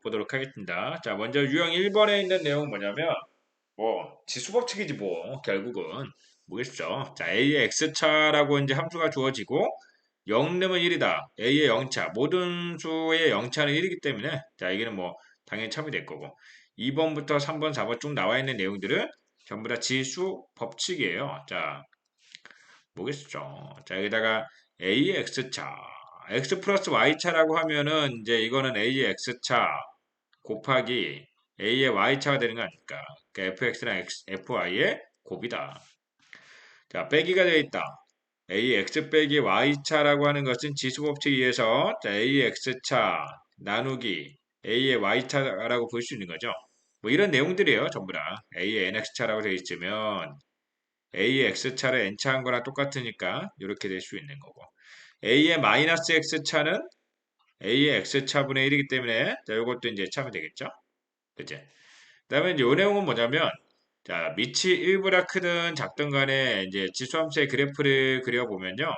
보도록 하겠습니다. 자, 먼저 유형 1번에 있는 내용은 뭐냐면, 지수법칙이지 뭐, 결국은. 뭐겠죠? 자, A의 X차라고 이제 함수가 주어지고, 0름은 1이다. A의 0차. 모든 수의 0차는 1이기 때문에, 자, 여기는 뭐, 당연히 참이 될 거고. 2번부터 3번, 4번 쭉 나와 있는 내용들은 전부 다 지수법칙이에요. 자, 뭐겠죠? 자, 여기다가 A의 X차. X 플러스 Y차라고 하면은, 이제 이거는 A의 X차 곱하기 A의 Y차가 되는 거 아닙니까? 그러니까 FX랑 FY의 곱이다. 자, 빼기가 되어 있다. AX 빼기 Y차라고 하는 것은 지수법칙에 의해서 자, AX차 나누기 A의 Y차라고 볼 수 있는 거죠. 뭐 이런 내용들이에요. 전부 다. A의 NX차라고 되어 있으면 A의 X차를 N차한 거랑 똑같으니까 이렇게 될 수 있는 거고. A의 마이너스 X차는 A의 X차분의 1이기 때문에 자, 이것도 이제 참이 되겠죠. 그치? 그 다음에 이제 요 내용은 뭐냐면 자, 밑이 1보다 크든 작든 간에 이제 지수함수의 그래프를 그려보면요.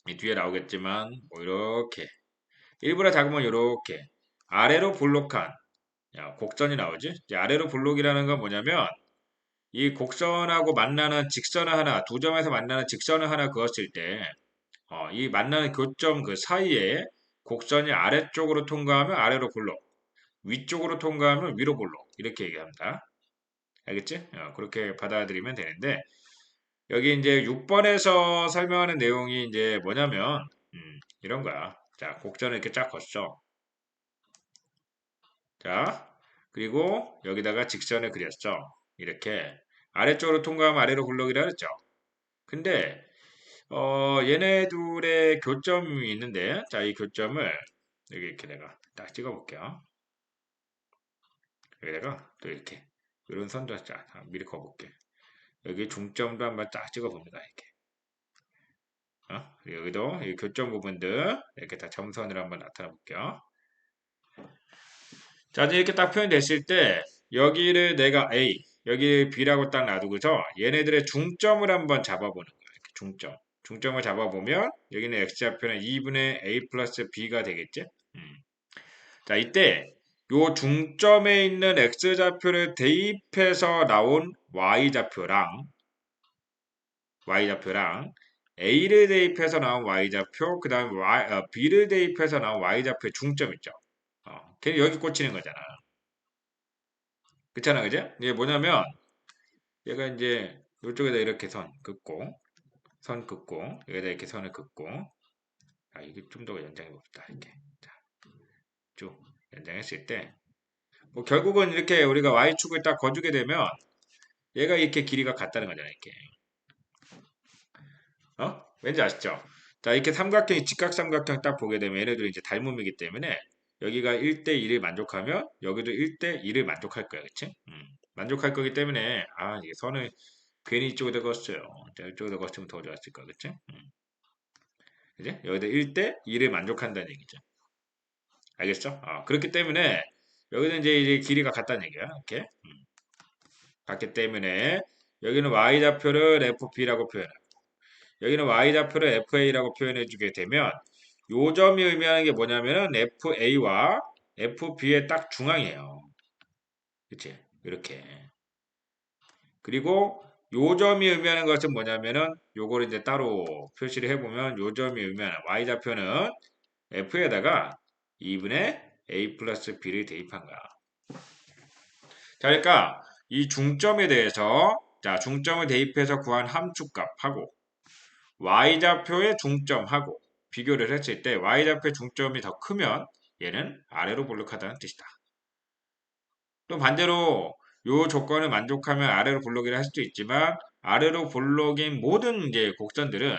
이 뒤에 나오겠지만 뭐 이렇게 1보다 작으면 이렇게 아래로 볼록한 곡선이 나오지. 이제 아래로 볼록이라는 건 뭐냐면 이 곡선하고 만나는 직선을 하나, 두 점에서 만나는 직선을 하나 그었을 때 이 만나는 교점 그 사이에 곡선이 아래쪽으로 통과하면 아래로 볼록, 위쪽으로 통과하면 위로 볼록 이렇게 얘기합니다. 알겠지? 그렇게 받아들이면 되는데 여기 이제 6번에서 설명하는 내용이 이제 뭐냐면 이런 거야. 자, 곡선을 이렇게 쫙 걷죠. 자, 그리고 여기다가 직선을 그렸죠. 이렇게 아래쪽으로 통과하면 아래로 굴러기라 그랬죠. 근데 얘네 둘의 교점이 있는데 자, 이 교점을 여기 이렇게 내가 딱 찍어 볼게요. 여기다가 또 이렇게 이런 선도 자, 미리 그어 볼게. 여기 중점도 한번 딱 찍어 봅니다. 이렇게. 여기도 이 교점 부분들 이렇게 다 점선으로 한번 나타내 볼게요. 자, 이제 이렇게 딱 표현됐을 때 여기를 내가 A, 여기 B라고 딱 놔두고서 얘네들의 중점을 한번 잡아보는 거예요. 이렇게 중점. 중점을 잡아보면 여기는 X좌표는 2분의 A 플러스 B가 되겠지? 자, 이때 요 중점에 있는 X좌표를 대입해서 나온 Y좌표랑 A를 대입해서 나온 Y좌표, 그 다음에 B를 대입해서 나온 Y좌표의 중점 있죠. 걔는 여기 꽂히는 거잖아. 그렇잖아, 그죠? 이게 뭐냐면, 얘가 이제 이쪽에다 이렇게 선 긋고, 여기다 이렇게 선을 긋고, 이게 좀 더 연장해 봅시다. 이렇게. 자, 쭉 연장했을 때, 뭐 결국은 이렇게 우리가 Y축을 딱 거주게 되면, 얘가 이렇게 길이가 같다는 거잖아, 이렇게. 왠지 아시죠? 자, 이렇게 직각삼각형 딱 보게 되면 얘네들이 이제 닮음이기 때문에 여기가 1대1을 만족하면 여기도 1대1을 만족할 거야. 그치? 만족할 거기 때문에 이게 선을 괜히 이쪽에다 그었어요. 자, 이쪽에다 그었으면 더 좋았을 거야. 그치? 그지? 여기다 1대1을 만족한다는 얘기죠. 알겠죠? 그렇기 때문에 여기는 이제 길이가 같다는 얘기야. 이렇게. 같기 때문에 여기는 y좌표를 fb라고 표현하고 여기는 y좌표를 fa라고 표현해 주게 되면 요 점이 의미하는 게 뭐냐면은 fa와 fb의 딱 중앙이에요. 그치? 이렇게. 그리고 요 점이 의미하는 것은 뭐냐면은 요거를 이제 따로 표시를 해보면 요 점이 의미하는 y좌표는 f에다가 2분의 a 플러스 b를 대입한 거야. 자, 그러니까 이 중점에 대해서 자, 중점을 대입해서 구한 함축값하고 y좌표의 중점하고 비교를 했을 때 y좌표의 중점이 더 크면 얘는 아래로 볼록하다는 뜻이다. 또 반대로 요 조건을 만족하면 아래로 볼록이라 할 수도 있지만 아래로 볼록인 모든 이제 곡선들은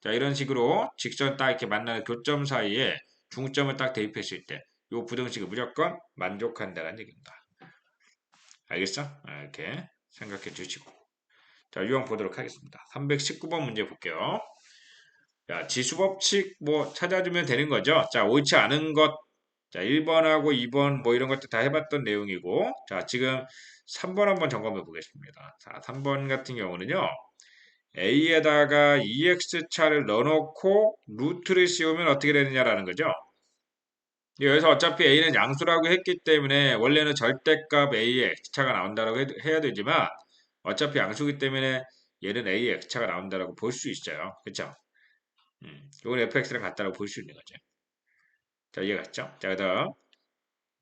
자, 이런 식으로 직선 딱 이렇게 만나는 교점 사이에 중점을 딱 대입했을 때 요 부등식을 무조건 만족한다는 얘기입니다. 알겠어? 이렇게 생각해 주시고 자, 유형 보도록 하겠습니다. 319번 문제 볼게요. 자, 지수법칙 뭐 찾아주면 되는 거죠. 자, 옳지 않은 것. 자, 1번하고 2번 뭐 이런 것도 다 해봤던 내용이고. 자, 지금 3번 한번 점검해 보겠습니다. 자, 3번 같은 경우는요. A에다가 EX차를 넣어놓고 루트를 씌우면 어떻게 되느냐라는 거죠. 여기서 어차피 a는 양수라고 했기 때문에 원래는 절대값 a의 x차가 나온다라고 해야 되지만 어차피 양수기 때문에 얘는 a의 x차가 나온다라고 볼 수 있어요. 그쵸? 이건 fx랑 같다라고 볼 수 있는 거죠. 자, 이해갔죠? 자, 그다음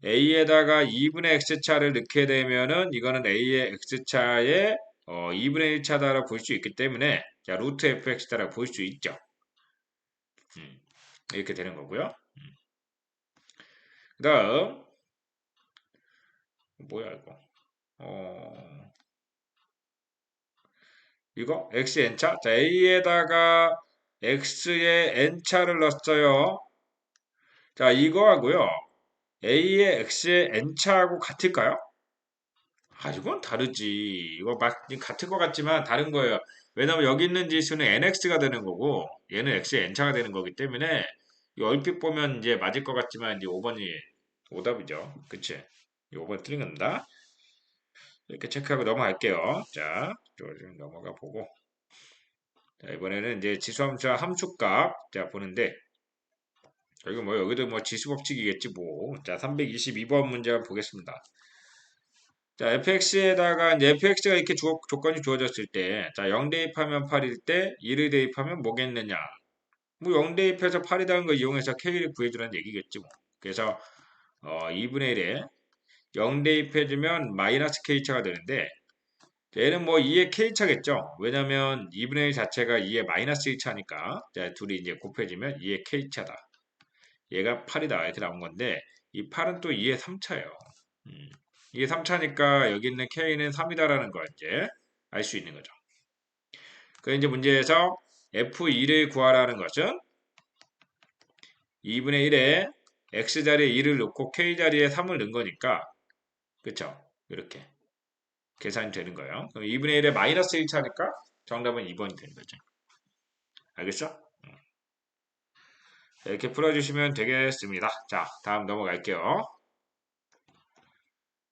a에다가 2분의 x차를 넣게 되면은 이거는 a의 x차의 2분의 1차다라고 볼 수 있기 때문에 자, 루트 fx다라고 볼 수 있죠. 이렇게 되는 거고요. 그다음 뭐야 이거? 이거 x n차. 자, a에다가 x의 n차를 넣었어요. 자, 이거하고요. a의 x의 n차하고 같을까요? 아, 이건 다르지. 이거 막 같을 것 같지만 다른 거예요. 왜냐면 여기 있는 지수는 nx가 되는 거고 얘는 x의 n차가 되는 거기 때문에 이 얼핏 보면 이제 맞을 것 같지만 이제 5번이 오답이죠. 그치? 이 5번 틀린 겁니다. 이렇게 체크하고 넘어갈게요. 자, 좀 넘어가 보고. 자, 이번에는 이제 지수함수와 함수값 자 보는데 여기 뭐 여기도 뭐 지수 법칙이겠지 뭐. 자, 322번 문제 한번 보겠습니다. 자, fx에다가 이제 fx가 이렇게 조건이 주어졌을 때, 자, 0 대입하면 8일 때, 1을 대입하면 뭐겠느냐? 뭐 0 대입해서 8이라는 거 이용해서 k를 구해주라는 얘기겠지 뭐. 그래서 2분의 1에 0 대입해주면 마이너스 k차가 되는데, 얘는 뭐 2의 k차겠죠? 왜냐면 2분의 1 자체가 2의 마이너스 1차니까, 자, 둘이 이제 곱해지면 2의 k차다. 얘가 8이다. 이렇게 나온 건데, 이 8은 또 2의 3차예요. 이게 3차니까 여기 있는 K는 3이다라는 거 이제 알 수 있는 거죠. 그 이제 문제에서 F2를 구하라는 것은 2분의 1에 X 자리에 2를 넣고 K 자리에 3을 넣은 거니까 그쵸? 이렇게 계산이 되는 거예요. 그럼 2분의 1에 마이너스 1차니까 정답은 2번이 되는 거죠. 알겠어? 이렇게 풀어주시면 되겠습니다. 자, 다음 넘어갈게요.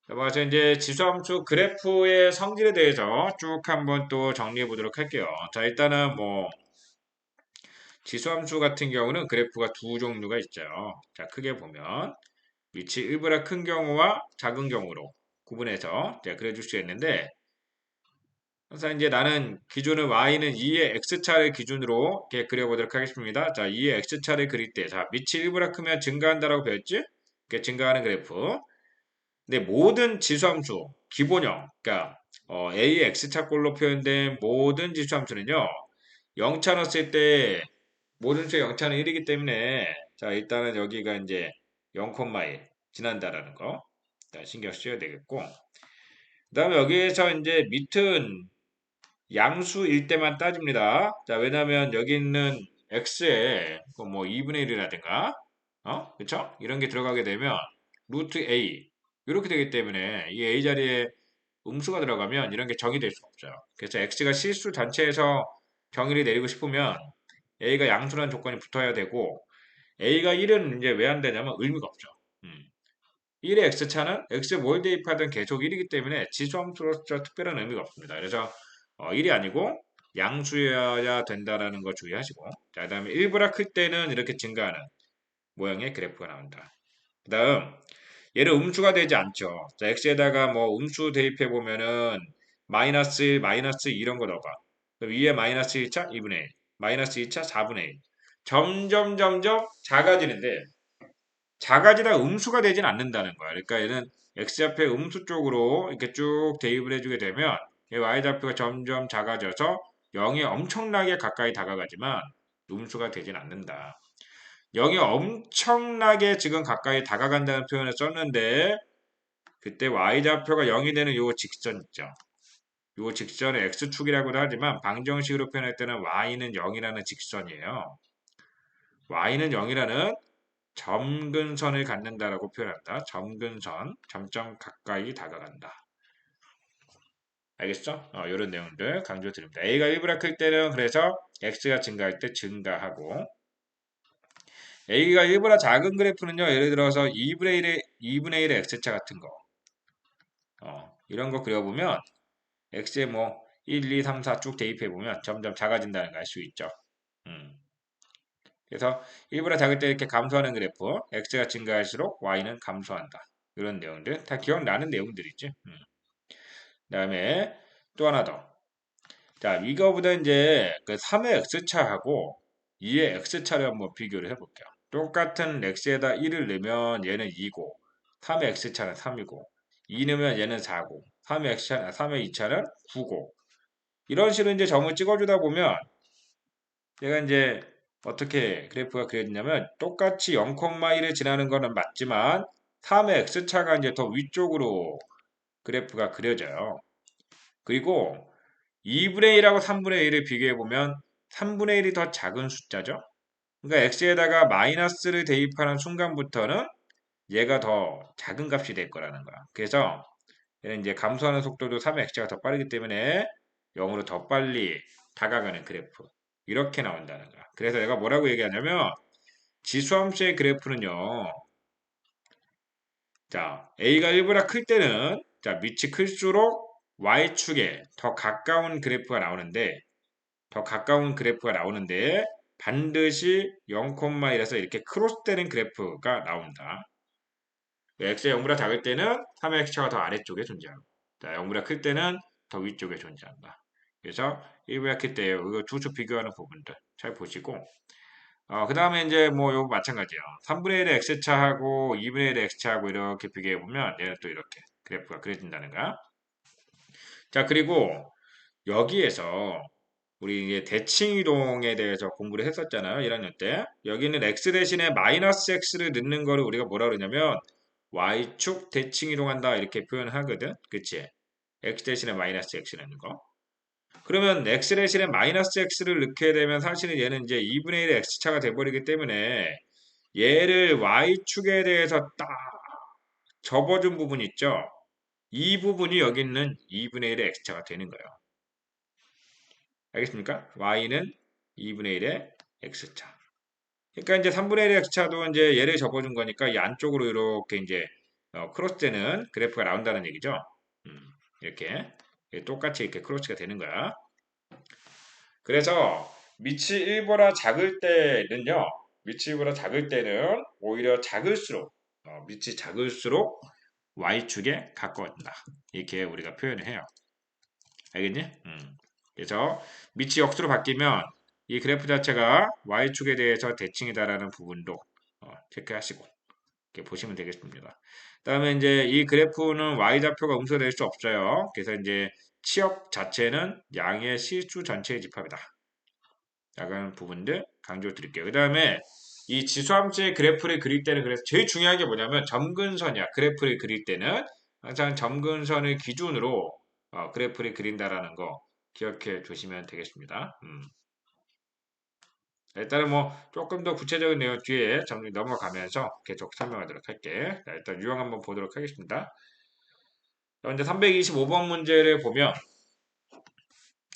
넘어가서 이제 지수함수 그래프의 성질에 대해서 쭉 한번 또 정리해 보도록 할게요. 자, 일단은 뭐 지수함수 같은 경우는 그래프가 두 종류가 있죠. 자, 크게 보면 위치 일보다 큰 경우와 작은 경우로 구분해서 그려줄 수 있는데 항상 이제 나는 기준을 y는 2의 x차를 기준으로 이렇게 그려보도록 하겠습니다. 자, 2의 x차를 그릴 때, 자, 밑이 일보다 크면 증가한다라고 배웠지? 이렇게 증가하는 그래프. 근데 모든 지수함수, 기본형, 그러니까 a의 x차꼴로 표현된 모든 지수함수는요, 0차 넣었을 때 모든 수의 0차는 1이기 때문에 자 일단은 여기가 이제 0,1 지난다라는 거 자, 신경 쓰셔야 되겠고 그 다음에 여기에서 이제 밑은 양수일 때만 따집니다. 자 왜냐면 여기 있는 x에 그뭐 2분의 1이라든가 그쵸? 이런 게 들어가게 되면 루트 a 이렇게 되기 때문에 이 a 자리에 음수가 들어가면 이런 게 정의될 수 없어요. 그래서 x가 실수 단체에서 정의를 내리고 싶으면 a가 양수라는 조건이 붙어야 되고 a가 1은 이제 왜 안 되냐면 의미가 없죠. 1의 x차는 x에 뭘 대입하든 계속 1이기 때문에 지수함수로서 특별한 의미가 없습니다. 그래서 1이 아니고 양수여야 된다라는 거 주의하시고 자, 그다음에 1보다 클 때는 이렇게 증가하는 모양의 그래프가 나온다. 그다음 얘는 음수가 되지 않죠. 자, x에다가 뭐 음수 대입해 보면은 마이너스 1, 마이너스 이런 거 넣어봐. 그럼 위에 마이너스 1차 2분의 1, 마이너스 2차 4분의 1. 점점 작아지는데 작아지다 음수가 되진 않는다는 거야. 그러니까 얘는 x좌표의 음수 쪽으로 이렇게 쭉 대입을 해주게 되면 이 y좌표가 점점 작아져서 0에 엄청나게 가까이 다가가지만 음수가 되진 않는다. 0이 엄청나게 지금 가까이 다가간다는 표현을 썼는데 그때 y좌표가 0이 되는 요 직선 있죠. 요 직선을 x축이라고도 하지만 방정식으로 표현할 때는 y는 0이라는 직선이에요. y는 0이라는 점근선을 갖는다라고 표현한다. 점근선, 점점 가까이 다가간다. 알겠죠? 이런 내용들 강조드립니다. a가 1보다 클 때는 그래서 x가 증가할 때 증가하고 a가 1보다 작은 그래프는요. 예를 들어서 2분의 1의 x차 같은 거 이런 거 그려보면 x에 뭐 1, 2, 3, 4 쭉 대입해보면 점점 작아진다는 걸 알 수 있죠. 음. 그래서 1보다 작을 때 이렇게 감소하는 그래프, x가 증가할수록 y는 감소한다. 이런 내용들 다 기억나는 내용들이지. 그다음에 또 하나 더. 자, 이거보다 이제 그 3의 x차하고 2의 x차를 한번 비교를 해볼게요. 똑같은 x에다 1을 넣으면 얘는 2고, 3의 x차는 3이고, 2 넣으면 얘는 4고, 3의 x차는 3의 2차는 9고. 이런 식으로 이제 점을 찍어주다 보면 얘가 이제 어떻게 그래프가 그려지냐면 똑같이 0,1을 지나는 거는 맞지만 3의 x차가 이제 더 위쪽으로 그래프가 그려져요. 그리고 2분의 1하고 3분의 1을 비교해 보면 3분의 1이 더 작은 숫자죠. 그러니까 x에다가 마이너스를 대입하는 순간부터는 얘가 더 작은 값이 될 거라는 거야. 그래서 얘는 이제 감소하는 속도도 3의 x가 더 빠르기 때문에 0으로 더 빨리 다가가는 그래프. 이렇게 나온다는 거야. 그래서 내가 뭐라고 얘기하냐면 지수함수의 그래프는요. 자, a가 1보다 클 때는 자, 밑이 클수록 y축에 더 가까운 그래프가 나오는데 반드시 0,1에서 이렇게 크로스되는 그래프가 나온다. x가 0보다 작을 때는 3의 x차가 더 아래쪽에 존재하고 자, 0보다 클 때는 더 위쪽에 존재한다. 그래서 1보다 클 때 이거 두 수 비교하는 부분들 잘 보시고 그 다음에 이제 뭐 요거 마찬가지예요. 3분의 1의 x차하고 2분의 1의 x차하고 이렇게 비교해 보면 얘는 또 이렇게 그래프가 그려진다는 거야. 자, 그리고 여기에서 우리 이제 대칭 이동에 대해서 공부를 했었잖아요. 1학년 때. 여기는 x 대신에 마이너스 x를 넣는 거를 우리가 뭐라 그러냐면 y축 대칭 이동한다 이렇게 표현하거든. 그치? x 대신에 마이너스 x 넣는 거. 그러면 x 대신에 마이너스 x를 넣게 되면 사실은 얘는 이제 2분의 1의 x차가 돼버리기 때문에 얘를 y축에 대해서 딱 접어준 부분 있죠? 이 부분이 여기 있는 2분의 1의 x차가 되는 거예요. 알겠습니까? y는 2분의 1의 x차. 그러니까 이제 3분의 1의 x차도 이제 얘를 접어준 거니까 이 안쪽으로 이렇게 이제 크로스되는 그래프가 나온다는 얘기죠. 이렇게 똑같이 이렇게 크로스가 되는 거야. 그래서 밑이 1보다 작을 때는요. 밑이 1보다 작을 때는 오히려 작을수록 밑이 작을수록 y축에 가까워진다. 이렇게 우리가 표현을 해요. 알겠니? 그래서 밑이 역수로 바뀌면 이 그래프 자체가 y축에 대해서 대칭이다라는 부분도 체크하시고 이렇게 보시면 되겠습니다. 그다음에 이제 이 그래프는 y좌표가 음수될 수 없어요. 그래서 이제 치역 자체는 양의 실수 전체의 집합이다. 라는 부분들 강조 드릴게요. 그 다음에 이 지수함수의 그래프를 그릴 때는 그래서 제일 중요한 게 뭐냐면 점근선이야. 그래프를 그릴 때는 항상 점근선을 기준으로 그래프를 그린다라는 거 기억해 주시면 되겠습니다. 일단은 뭐 조금 더 구체적인 내용 뒤에 정리 넘어가면서 계속 설명하도록 할게. 자, 일단 유형 한번 보도록 하겠습니다. 자, 이제 325번 문제를 보면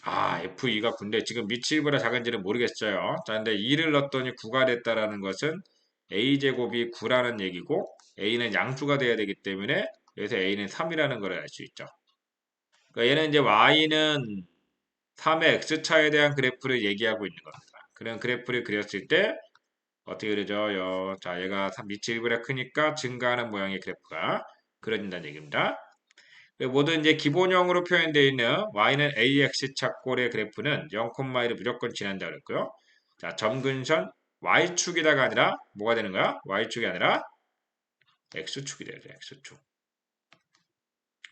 F2가 9인데 지금 밑이 1보다 작은지는 모르겠어요. 자, 근데 2를 넣었더니 9가 됐다라는 것은 A제곱이 9라는 얘기고 A는 양수가 돼야 되기 때문에 여기서 A는 3이라는 걸 알 수 있죠. 그러니까 얘는 이제 Y는 3의 X차에 대한 그래프를 얘기하고 있는 겁니다. 그런 그래프를 그렸을 때 어떻게 그려져요? 자, 얘가 밑이 1보다 크니까 증가하는 모양의 그래프가 그려진다는 얘기입니다. 모든 이제 기본형으로 표현되어 있는 y는 ax 차꼴의 그래프는 0,1을 무조건 지난다 그랬고요. 자, 점근선 y축이다가 아니라 뭐가 되는 거야? y축이 아니라 x축이 되죠. x축.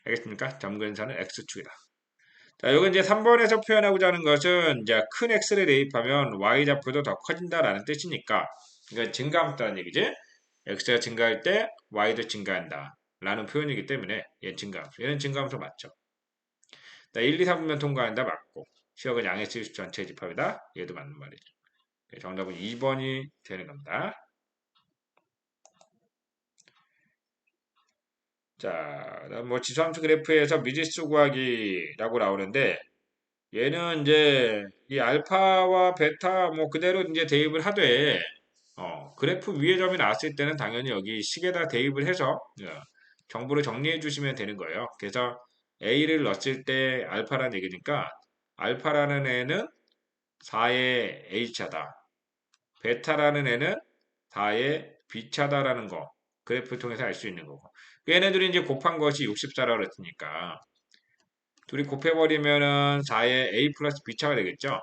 알겠습니까? 점근선은 x축이다. 자, 여기 이제 3번에서 표현하고자 하는 것은 이제 큰 x를 대입하면 y좌표도 더 커진다라는 뜻이니까 이건 증가함수라는 얘기지. x가 증가할 때 y도 증가한다. 라는 표현이기 때문에 얘는 증가함수. 얘는 증가함수 맞죠? 1, 2, 3분면 통과한다 맞고 시역은 양의 실수 전체 집합이다. 얘도 맞는 말이죠. 정답은 2번이 되는 겁니다. 자, 뭐 지수함수 그래프에서 미지수 구하기라고 나오는데 얘는 이제 이 알파와 베타 뭐 그대로 이제 대입을 하되 그래프 위의 점이 나왔을 때는 당연히 여기 식에다 대입을 해서 정보를 정리해 주시면 되는 거예요. 그래서 A를 넣었을 때 알파라는 얘기니까 알파라는 애는 4의 H차다. 베타라는 애는 4의 B차다라는 거. 그래프를 통해서 알 수 있는 거고. 얘네들이 이제 곱한 것이 64라고 그랬으니까. 둘이 곱해버리면은 4의 A 플러스 B차가 되겠죠?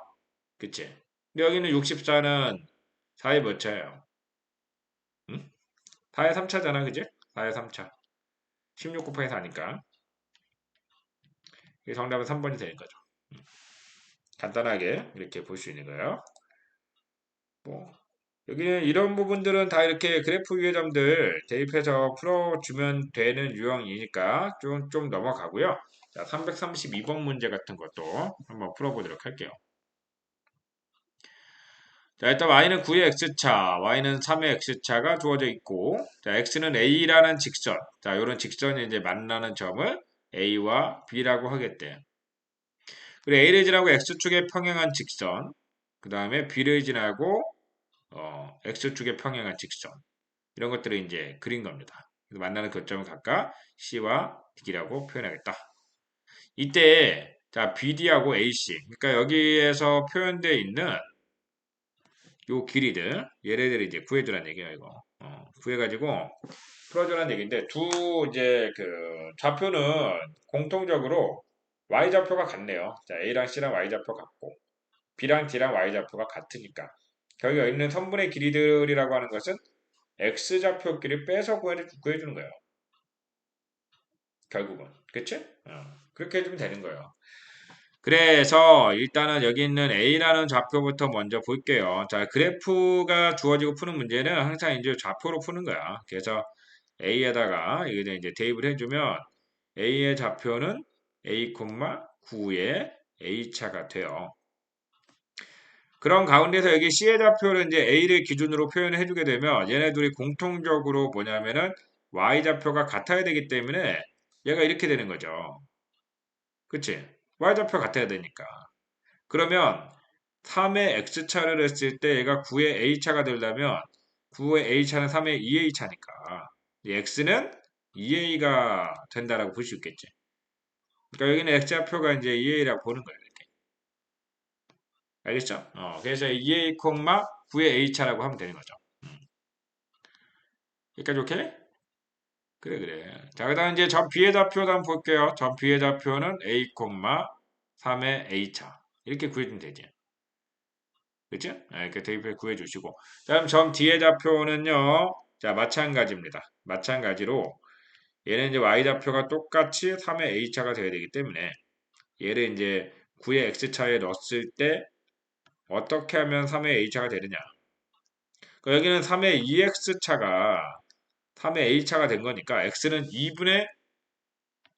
그치? 근데 여기는 64는 4의 몇 차예요? 응? 4의 3차잖아, 그지? 4의 3차. 16 곱하기 4니까. 정답은 3번이 되는 거죠. 간단하게 이렇게 볼 수 있는 거예요. 뭐, 여기는 이런 부분들은 다 이렇게 그래프 위의 점들 대입해서 풀어주면 되는 유형이니까 좀 넘어가고요. 자, 332번 문제 같은 것도 한번 풀어보도록 할게요. 자, 일단 y는 9의 x차, y는 3의 x차가 주어져 있고, 자, x는 a라는 직선, 자, 이런 직선이 이제 만나는 점을 a와 b라고 하겠대. 그리고 a를 지나고 x축에 평행한 직선, 그 다음에 b를 지나고 x축에 평행한 직선, 이런 것들을 이제 그린 겁니다. 만나는 교점을 각각 c와 d라고 표현하겠다. 이때 자, BD하고 AC, 그러니까 여기에서 표현되어 있는 요 길이들 얘네들을 이제 구해주라는 얘기야 이거. 구해가지고 풀어주라는 얘기인데 두 이제 그 좌표는 공통적으로 y 좌표가 같네요. 자, A랑 C랑 y 좌표 같고 B랑 D랑 y 좌표가 같으니까 결국 여기 있는 선분의 길이들이라고 하는 것은 x 좌표끼리 빼서 구해주는 거예요. 결국은 그치? 그렇게 해주면 되는 거예요. 그래서 일단은 여기 있는 A라는 좌표부터 먼저 볼게요. 자, 그래프가 주어지고 푸는 문제는 항상 이제 좌표로 푸는 거야. 그래서 A에다가 이제 대입을 해주면 A의 좌표는 A, 9의 A차가 돼요. 그런 가운데서 여기 C의 좌표를 이제 A를 기준으로 표현을 해주게 되면 얘네들이 공통적으로 뭐냐면은 Y좌표가 같아야 되기 때문에 얘가 이렇게 되는 거죠. 그치? Y좌표 같아야 되니까. 그러면 3의 X차를 했을 때 얘가 9의 A차가 되려면 9의 A차는 3의 2A차니까 X는 2A가 된다라고 볼 수 있겠지. 그러니까 여기는 X좌표가 이제 2A라고 보는 거예요. 이렇게. 알겠죠? 그래서 2A, 9의 A차라고 하면 되는 거죠. 여기까지 오케이? 그래, 그래. 자, 그 다음 이제 점 B의 좌표도 한번 볼게요. 점 B의 좌표는 A, 3의 A차. 이렇게 구해주면 되지. 그치? 이렇게 대입해 구해주시고. 다음 점 D의 좌표는요. 자, 마찬가지입니다. 마찬가지로 얘는 이제 Y좌표가 똑같이 3의 A차가 돼야 되기 때문에 얘를 이제 9의 X차에 넣었을 때 어떻게 하면 3의 A차가 되느냐. 그러니까 여기는 3의 2X차가 3의 A차가 된 거니까 X는 2분의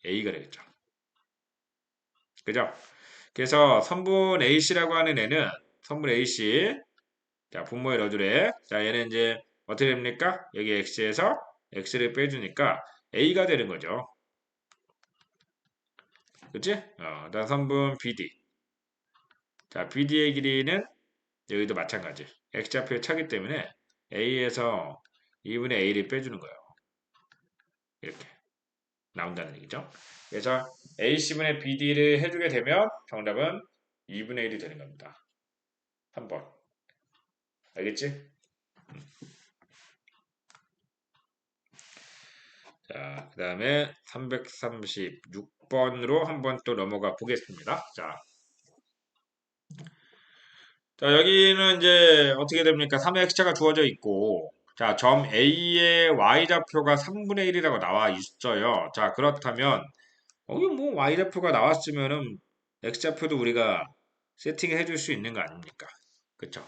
A가 되겠죠. 그죠? 그래서 선분 AC라고 하는 애는 선분 AC 자 분모에 넣어주래. 자 얘는 이제 어떻게 됩니까? 여기 X에서 X를 빼주니까 A가 되는 거죠. 그치? 다음 선분 BD 자 BD의 길이는 여기도 마찬가지 X좌표의 차기 때문에 A에서 2분의 A를 빼주는 거예요. 이렇게 나온다는 얘기죠. 그래서 AC분의 BD를 해주게 되면 정답은 2분의 1이 되는 겁니다. 3번. 알겠지? 자, 그 다음에 336번으로 한번 또 넘어가 보겠습니다. 자, 여기는 이제 어떻게 됩니까? 3의 x차가 주어져 있고, 자, 점 A의 y좌표가 3분의 1이라고 나와 있어요. 자, 그렇다면, 여기 뭐 y좌표가 나왔으면은 x좌표도 우리가 세팅해 줄 수 있는 거 아닙니까? 그쵸?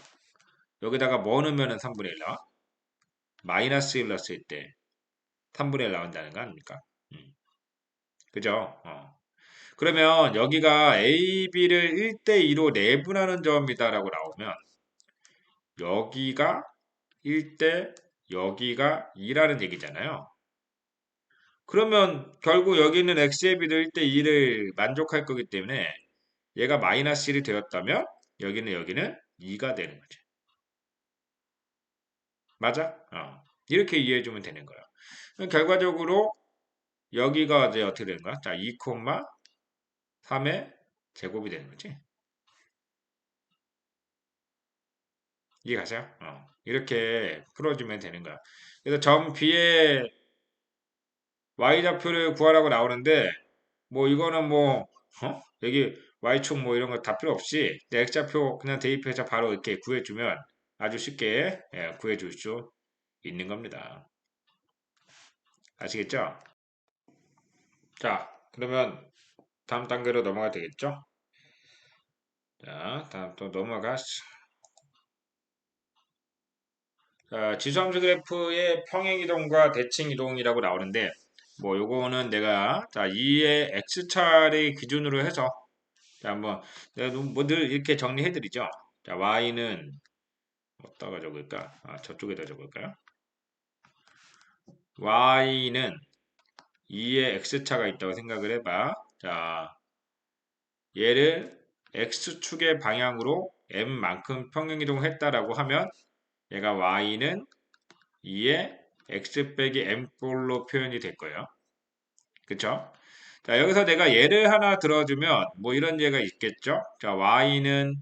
여기다가 뭐 넣으면은 3분의 1 나와? 마이너스 1 넣었을 때 3분의 1 나온다는 거 아닙니까? 음, 그죠? 그러면 여기가 A, B를 1대2로 내분하는 점이다라고 나오면 여기가 1대 여기가 2라는 얘기잖아요. 그러면 결국 여기 있는 X의 B도 1대2를 만족할 거기 때문에 얘가 마이너스 1이 되었다면 여기는 2가 되는 거죠. 맞아? 이렇게 이해해주면 되는 거예요. 결과적으로 여기가 이제 어떻게 되는 거야? 자, 2, 3의 제곱이 되는 거지. 이해가세요? 이렇게 풀어주면 되는 거야. 그래서 점 B의 Y좌표를 구하라고 나오는데, 뭐 이거는 뭐, 여기 Y축 뭐 이런 거 다 필요 없이 X좌표 그냥 대입해서 바로 이렇게 구해주면 아주 쉽게 구해줄 수 있는 겁니다. 아시겠죠? 자, 그러면 다음 단계로 넘어가야 되겠죠? 자, 다음 또 넘어가. 지수함수 그래프의 평행이동과 대칭이동이라고 나오는데, 뭐 요거는 내가 자 2의 x차를 기준으로 해서 자 한번 내가 뭐늘 이렇게 정리해드리죠. 자 y는 어디다가 적을까? 저쪽에다 적을까요? y는 2의 x차가 있다고 생각을 해봐. 자 얘를 x축의 방향으로 m만큼 평행이동했다라고 하면 얘가 y는 2의 x 빼기 m꼴로 표현이 될 거예요. 그쵸? 자, 여기서 내가 예를 하나 들어주면 뭐 이런 예가 있겠죠? 자, y는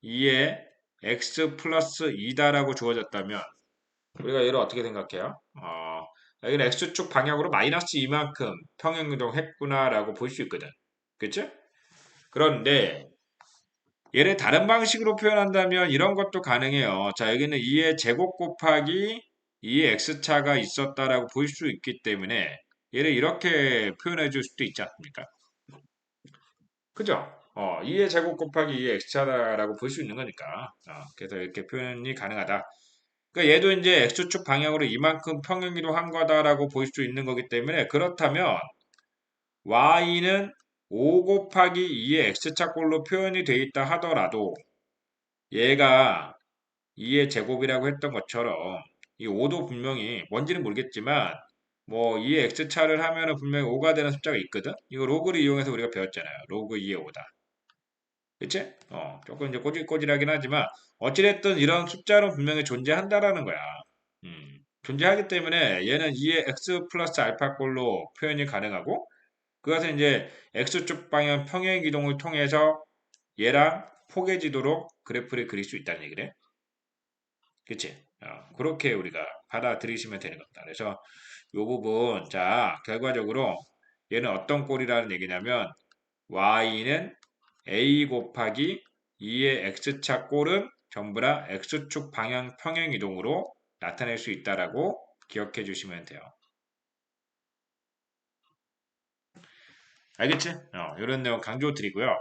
2에 x 플러스 2다라고 주어졌다면 우리가 얘를 어떻게 생각해요? 여기는 x축 방향으로 마이너스 2만큼 평행이동했구나라고 볼 수 있거든. 그치? 그런데 얘를 다른 방식으로 표현한다면 이런 것도 가능해요. 자, 여기는 2의 제곱 곱하기 2의 x차가 있었다라고 볼 수 있기 때문에 얘를 이렇게 표현해 줄 수도 있지 않습니까? 그죠? 2의 제곱 곱하기 2의 x차다라고 볼 수 있는 거니까. 그래서 이렇게 표현이 가능하다. 그러니까 얘도 이제 x축 방향으로 이만큼 평행이동한 거다라고 볼 수 있는 거기 때문에 그렇다면 y는 5 곱하기 2의 x차꼴로 표현이 돼 있다 하더라도 얘가 2의 제곱이라고 했던 것처럼 이 5도 분명히 뭔지는 모르겠지만 뭐 2의 x차를 하면은 분명히 5가 되는 숫자가 있거든. 이거 로그를 이용해서 우리가 배웠잖아요. 로그 2의 5다. 그치? 조금 이제 꼬질꼬질하긴 하지만 어찌됐든 이런 숫자는 분명히 존재한다라는 거야. 존재하기 때문에 얘는 2의 x 플러스 알파꼴로 표현이 가능하고 그것은 이제 x축 방향 평행 이동을 통해서 얘랑 포개지도록 그래프를 그릴 수 있다는 얘기래. 그치? 그렇게 우리가 받아들이시면 되는 겁니다. 그래서 이 부분, 자, 결과적으로 얘는 어떤 꼴이라는 얘기냐면 y는 a 곱하기 2의 x차 꼴은 전부 다 x축 방향 평행 이동으로 나타낼 수 있다라고 기억해 주시면 돼요. 알겠지? 이런 내용 강조 드리고요.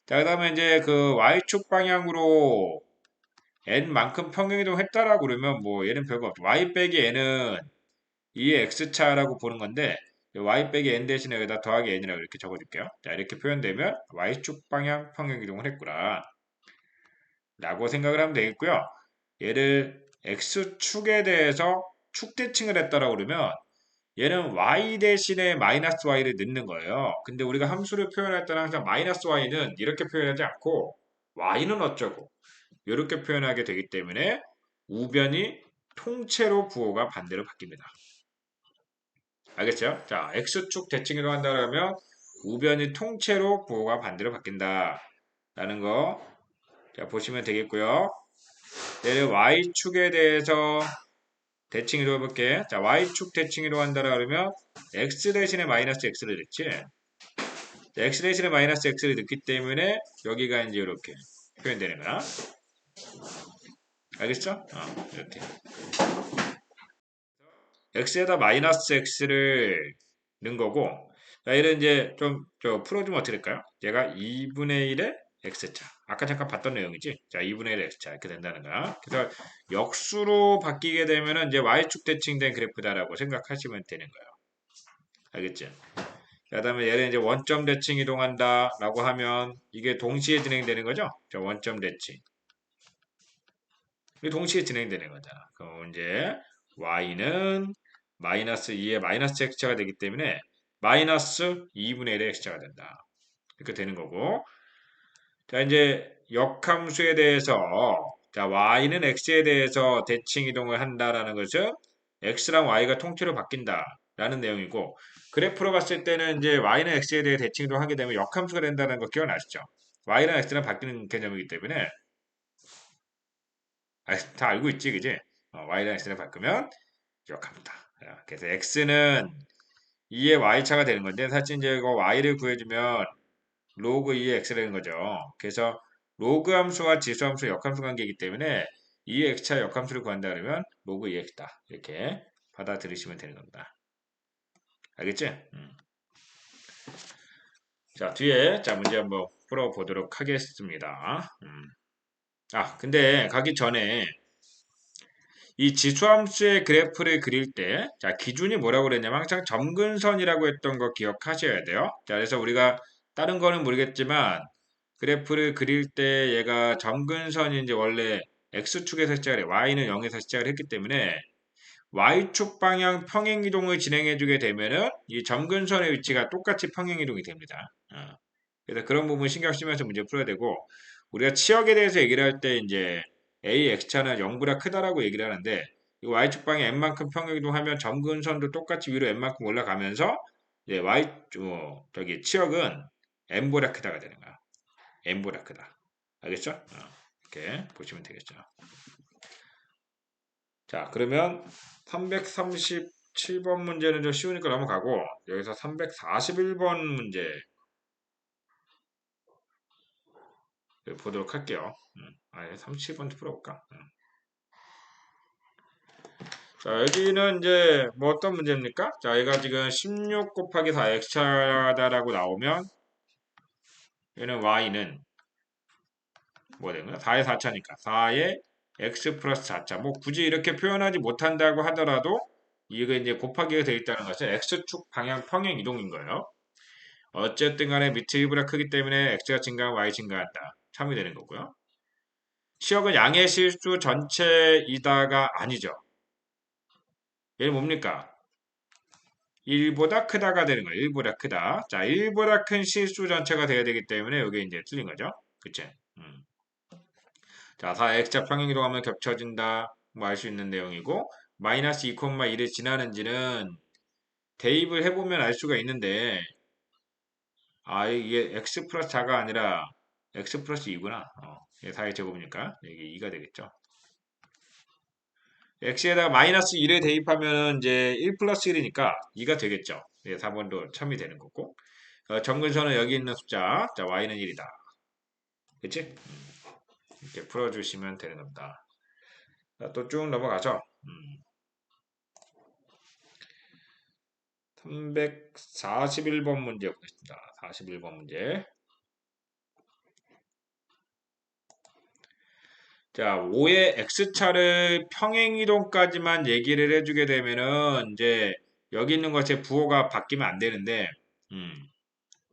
자, 그 다음에 이제 그 y축 방향으로 n만큼 평행 이동했다라고 그러면 뭐 얘는 별거 없죠. y 빼기 n은 2의 x차라고 보는 건데 y 빼기 n 대신에 여기다 더하기 n이라고 이렇게 적어줄게요. 자, 이렇게 표현되면 y축 방향 평행 이동을 했구나 라고 생각을 하면 되겠고요. 얘를 x축에 대해서 축대칭을 했다라고 그러면 얘는 y 대신에 마이너스 y를 넣는 거예요. 근데 우리가 함수를 표현할 때는 항상 마이너스 y는 이렇게 표현하지 않고 y는 어쩌고 이렇게 표현하게 되기 때문에 우변이 통째로 부호가 반대로 바뀝니다. 알겠죠? 자, x축 대칭으로 한다면 우변이 통째로 부호가 반대로 바뀐다. 라는 거 자, 보시면 되겠고요. 내일 y축에 대해서 대칭으로 해볼게. 자, y축 대칭으로 한다 그러면 x 대신에 마이너스 x를 넣지. 자, x 대신에 마이너스 x를 넣기 때문에 여기가 이제 이렇게 표현되는 거야. 알겠죠? 이렇게. x에다 마이너스 x를 넣은 거고 자, 이를 이제 좀 풀어주면 어떻게 될까요? 얘가 2분의 1의 x차 아까 잠깐 봤던 내용이지 자 2분의 1의 x차 이렇게 된다는 거야 그래서 역수로 바뀌게 되면은 이제 y축 대칭된 그래프다라고 생각하시면 되는 거예요 알겠지? 그 다음에 얘를 이제 원점 대칭 이동한다 라고 하면 이게 동시에 진행되는 거죠? 자, 원점 대칭 이게 동시에 진행되는 거잖아 그럼 이제 y는 마이너스 2의 마이너스 x차가 되기 때문에 마이너스 2분의 1의 x차가 된다. 이렇게 되는 거고. 자, 이제 역함수에 대해서 자, y는 x에 대해서 대칭 이동을 한다라는 것은 x랑 y가 통째로 바뀐다라는 내용이고 그래프로 봤을 때는 이제 y는 x에 대해 대칭 이동하게 되면 역함수가 된다는 거 기억나시죠? y랑 x랑 바뀌는 개념이기 때문에 다 알고 있지, 그지? y랑 x를 바꾸면 기억합니다. 그래서 x는 2의 y차가 되는 건데 사실 이제 이거 y를 구해주면 로그 2의 x가 되는 거죠. 그래서 로그 함수와 지수 함수 역함수 관계이기 때문에 2의 x차 역함수를 구한다 그러면 로그 2의 x다. 이렇게 받아들이시면 되는 겁니다. 알겠지? 자, 뒤에 자 문제 한번 풀어보도록 하겠습니다. 근데 가기 전에 이 지수함수의 그래프를 그릴 때, 자, 기준이 뭐라고 그랬냐면 항상 점근선이라고 했던 거 기억하셔야 돼요. 자, 그래서 우리가 다른 거는 모르겠지만 그래프를 그릴 때 얘가 점근선이 이제 원래 x축에서 시작을 해. y는 0에서 시작을 했기 때문에 y축 방향 평행이동을 진행해주게 되면은 이 점근선의 위치가 똑같이 평행이동이 됩니다. 그래서 그런 부분 신경 쓰면서 문제 풀어야 되고 우리가 치역에 대해서 얘기를 할 때 이제 a x차는 0보다 크다라고 얘기를 하는데 이 y축 방향 n만큼 평행이동하면 점근선도 똑같이 위로 n만큼 올라가면서 이제 저기 치역은 n보다 크다가 되는 거야. n보다 크다. 알겠죠? 이렇게 보시면 되겠죠. 자, 그러면 337번 문제는 좀 쉬우니까 넘어가고 여기서 341번 문제 보도록 할게요. 37번도 풀어볼까? 자, 여기는 이제 뭐 어떤 문제입니까? 자, 얘가 지금 16 곱하기 4 x차다라고 나오면 얘는 y는 뭐 되는 거야? 4의 4차니까 4의 x 플러스 4차. 뭐 굳이 이렇게 표현하지 못한다고 하더라도 이게 이제 곱하기가 되어 있다는 것은 x축 방향 평행 이동인 거예요. 어쨌든 간에 밑에 1보다 크기 때문에 x가 증가하면 y 증가한다. 참이 되는 거고요. 치역은 양의 실수 전체이다가 아니죠. 얘는 뭡니까? 1보다 크다가 되는 거예요. 1보다 크다. 자, 1보다 큰 실수 전체가 돼야 되기 때문에 이게 이제 틀린 거죠. 그치? 자, 4x자 평행 이동하면 겹쳐진다. 뭐 알 수 있는 내용이고 마이너스 2,1을 지나는지는 대입을 해보면 알 수가 있는데 이게 x 플러스 4가 아니라 x 플러스 2구나. 이게 4의 제곱이니까 이게 2가 되겠죠. x에다가 마이너스 1을 대입하면 이제 1 플러스 1이니까 2가 되겠죠. 4번도 첨이 되는 거고. 점근선은 여기 있는 숫자. 자, y는 1이다. 그치? 이렇게 풀어주시면 되는 겁니다. 또 쭉 넘어가죠. 341번 문제 보겠습니다. 41번 문제. 자, 5의 x차를 평행이동까지만 얘기를 해주게 되면은 이제 여기 있는 것의 부호가 바뀌면 안 되는데,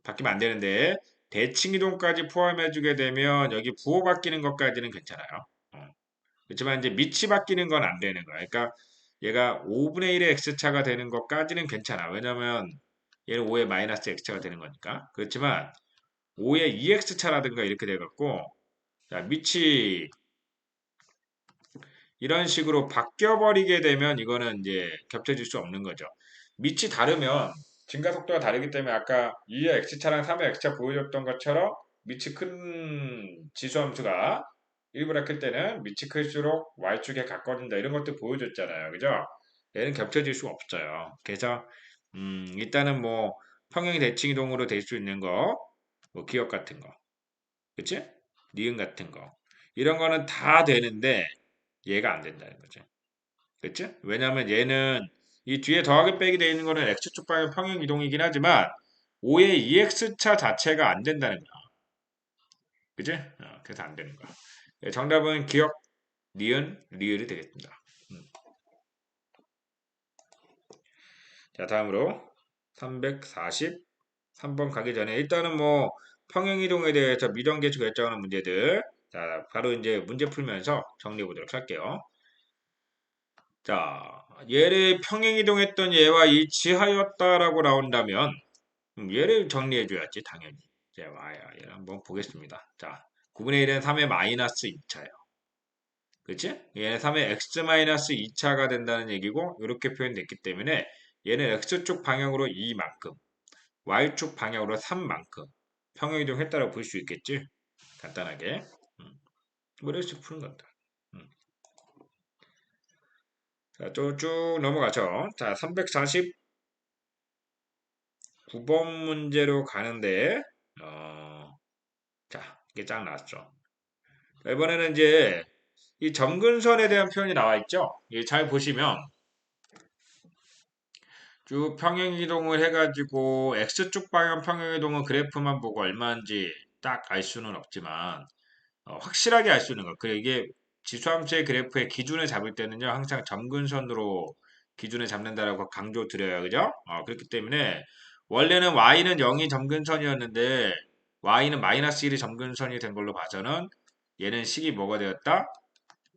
바뀌면 안 되는데 대칭이동까지 포함해주게 되면 여기 부호 바뀌는 것까지는 괜찮아요. 그렇지만 이제 밑이 바뀌는 건 안 되는 거야. 그러니까 얘가 5분의 1의 x차가 되는 것까지는 괜찮아. 왜냐면 얘는 5의 마이너스 x차가 되는 거니까. 그렇지만 5의 2x차라든가 이렇게 돼갖고 자, 밑이 이런 식으로 바뀌어버리게 되면 이거는 이제 겹쳐질 수 없는 거죠. 밑이 다르면 증가 속도가 다르기 때문에 아까 2의 x차랑 3의 x차 보여줬던 것처럼 밑이 큰 지수함수가 1보다 클 때는 밑이 클수록 y축에 가까워진다 이런 것도 보여줬잖아요. 그죠? 얘는 겹쳐질 수 없어요. 그래서 일단은 뭐 평행 대칭이동으로 될 수 있는 거, 뭐 기억 같은 거, 그치? 니은 같은 거 이런 거는 다 되는데 얘가 안 된다는 거죠. 그치? 왜냐하면 얘는 이 뒤에 더하기 빼기 되어 있는 거는 x축 방향 평행 이동이긴 하지만 5의 2x차 자체가 안 된다는 거야. 그치? 그래서 안 되는 거야. 정답은 기억, 니은, 리을이 되겠습니다. 자, 다음으로 343번 가기 전에 일단은 뭐 평행이동에 대해서 미정계수 결정하는 문제들 자, 바로 이제 문제 풀면서 정리해 보도록 할게요. 자, 얘를 평행이동했던 얘와 일치하였다라고 나온다면 얘를 정리해 줘야지 당연히. 자, 얘를 한번 보겠습니다. 자, 9분의 1은 3의 마이너스 2차예요. 그치? 얘는 3의 x 마이너스 2차가 된다는 얘기고 이렇게 표현됐기 때문에 얘는 x축 방향으로 2만큼 y축 방향으로 3만큼 평행이동했다고 볼 수 있겠지? 간단하게. 뭐 이렇게 푸는 겁니다. 자, 쭉 넘어가죠. 자, 349번 문제로 가는데, 자, 이게 쫙 나왔죠. 자, 이번에는 이제 이 점근선에 대한 표현이 나와 있죠. 예, 잘 보시면 쭉 평행이동을 해가지고 X축 방향 평행이동은 그래프만 보고 얼마인지 딱 알 수는 없지만 확실하게 알 수 있는 거. 그래 이게 지수함수의 그래프의 기준을 잡을 때는요 항상 점근선으로 기준을 잡는다라고 강조 드려요, 그죠? 그렇기 때문에 원래는 y는 0이 점근선이었는데 y는 마이너스 1이 점근선이 된 걸로 봐서는 얘는 식이 뭐가 되었다?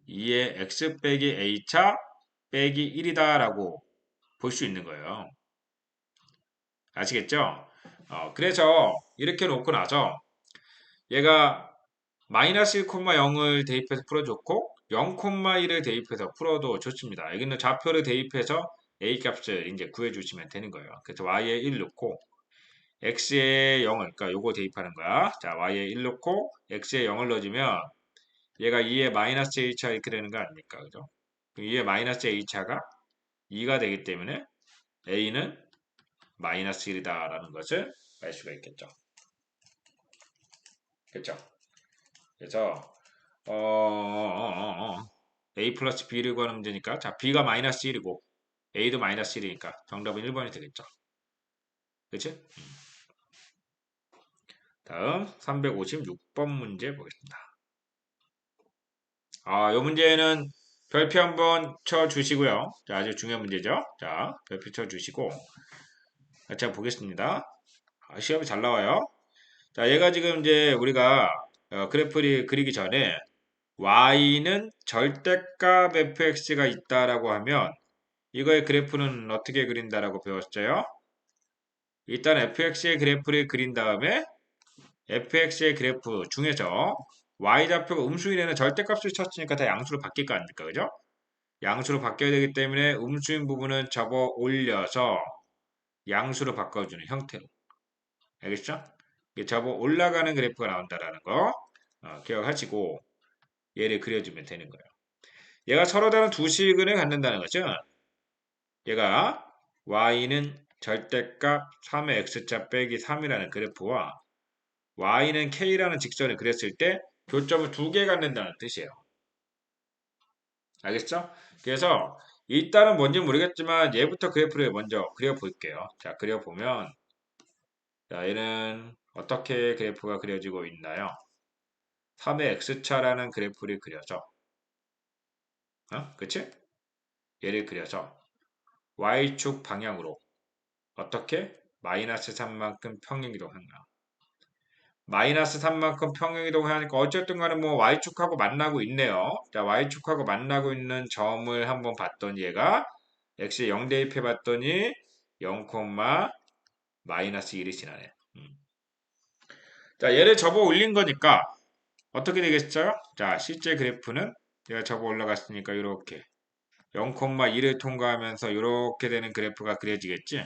2의 x 빼기 a차 빼기 1이다라고 볼 수 있는 거예요. 아시겠죠? 그래서 이렇게 놓고 나서 얘가 마이너스 1,0을 대입해서 풀어줬고 0,1을 대입해서 풀어도 좋습니다. 여기는 좌표를 대입해서 a 값을 이제 구해주시면 되는 거예요. 그래서 y에 1 넣고 x에 0을 그러니까 요거 대입하는 거야. 자 y에 1 넣고 x에 0을 넣어주면 얘가 2의 마이너스 a차 이렇게 되는 거 아닙니까? 그죠? 2의 마이너스 a차가 2가 되기 때문에 a는 마이너스 1이다라는 것을 알 수가 있겠죠. 그렇죠? 그래서 A 플러스 B를 구하는 문제니까 자 B가 마이너스 1이고 A도 마이너스 1이니까 정답은 1번이 되겠죠. 그치? 다음 356번 문제 보겠습니다. 이 문제는 별표 한번 쳐주시고요. 자, 아주 중요한 문제죠. 자, 별표 쳐주시고 같이 한번 보겠습니다. 시험이 잘 나와요. 자, 얘가 지금 이제 우리가 그래프를 그리기 전에 y는 절대값 fx가 있다라고 하면 이거의 그래프는 어떻게 그린다라고 배웠어요? 일단 fx의 그래프를 그린 다음에 fx의 그래프 중에서 y좌표가 음수인에는 절대값을 쳤으니까 다 양수로 바뀔 거 아닙니까? 그죠? 양수로 바뀌어야 되기 때문에 음수인 부분은 접어 올려서 양수로 바꿔주는 형태로. 알겠죠? 이게 접어 올라가는 그래프가 나온다라는 거 기억하시고 얘를 그려주면 되는 거예요. 얘가 서로 다른 두 식을 갖는다는 거죠. 얘가 y는 절대값 3의 x자 빼기 3이라는 그래프와 y는 k라는 직선을 그렸을 때 교점을 두 개 갖는다는 뜻이에요. 알겠죠? 그래서 일단은 뭔지 모르겠지만 얘부터 그래프를 먼저 그려볼게요. 자, 그려보면 자, 얘는 어떻게 그래프가 그려지고 있나요? 3의 x차라는 그래프를 그려서 그치? 얘를 그려서 y축 방향으로 어떻게? 마이너스 3만큼 평행이동한다. 마이너스 3만큼 평행이동을 하니까 어쨌든 간에 뭐 y축하고 만나고 있네요. 자, y축하고 만나고 있는 점을 한번 봤더니 얘가 x에 0 대입해 봤더니 0, 마이너스 1이 지나네. 자, 얘를 접어 올린 거니까 어떻게 되겠어요? 자, 실제 그래프는 얘가 접어 올라갔으니까 이렇게 0,1을 통과하면서 이렇게 되는 그래프가 그려지겠지?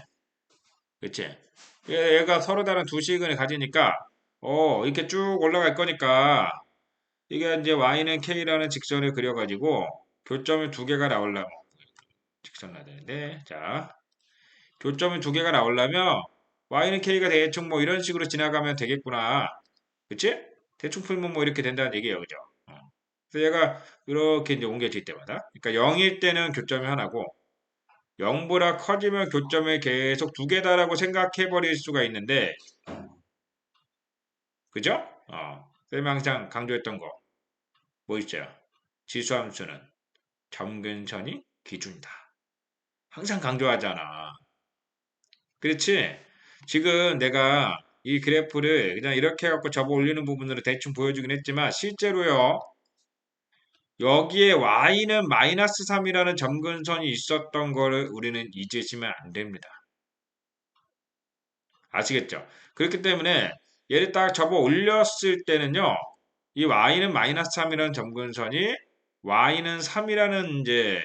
그치? 얘가 서로 다른 두 시그널을 가지니까 이렇게 쭉 올라갈 거니까 이게 이제 y는 k라는 직선을 그려가지고 교점이 두 개가 나오려면 직선 나야 되는데 자 교점이 두 개가 나오려면 y는 k가 대충 뭐 이런 식으로 지나가면 되겠구나. 그치? 대충 풀면 뭐 이렇게 된다는 얘기예요. 그죠? 그래서 얘가 이렇게 이제 옮겨질 때마다 그러니까 0일 때는 교점이 하나고 0보다 커지면 교점이 계속 두 개다라고 생각해 버릴 수가 있는데 그죠? 쌤이 항상 강조했던 거 뭐 있어요? 지수함수는 점근선이 기준이다. 항상 강조하잖아. 그렇지? 지금 내가 이 그래프를 그냥 이렇게 해갖고 접어 올리는 부분으로 대충 보여주긴 했지만 실제로요. 여기에 y는 마이너스 3이라는 점근선이 있었던 거를 우리는 잊으시면 안 됩니다. 아시겠죠? 그렇기 때문에 얘를 딱 접어 올렸을 때는요. 이 y는 마이너스 3이라는 점근선이 y는 3이라는 이제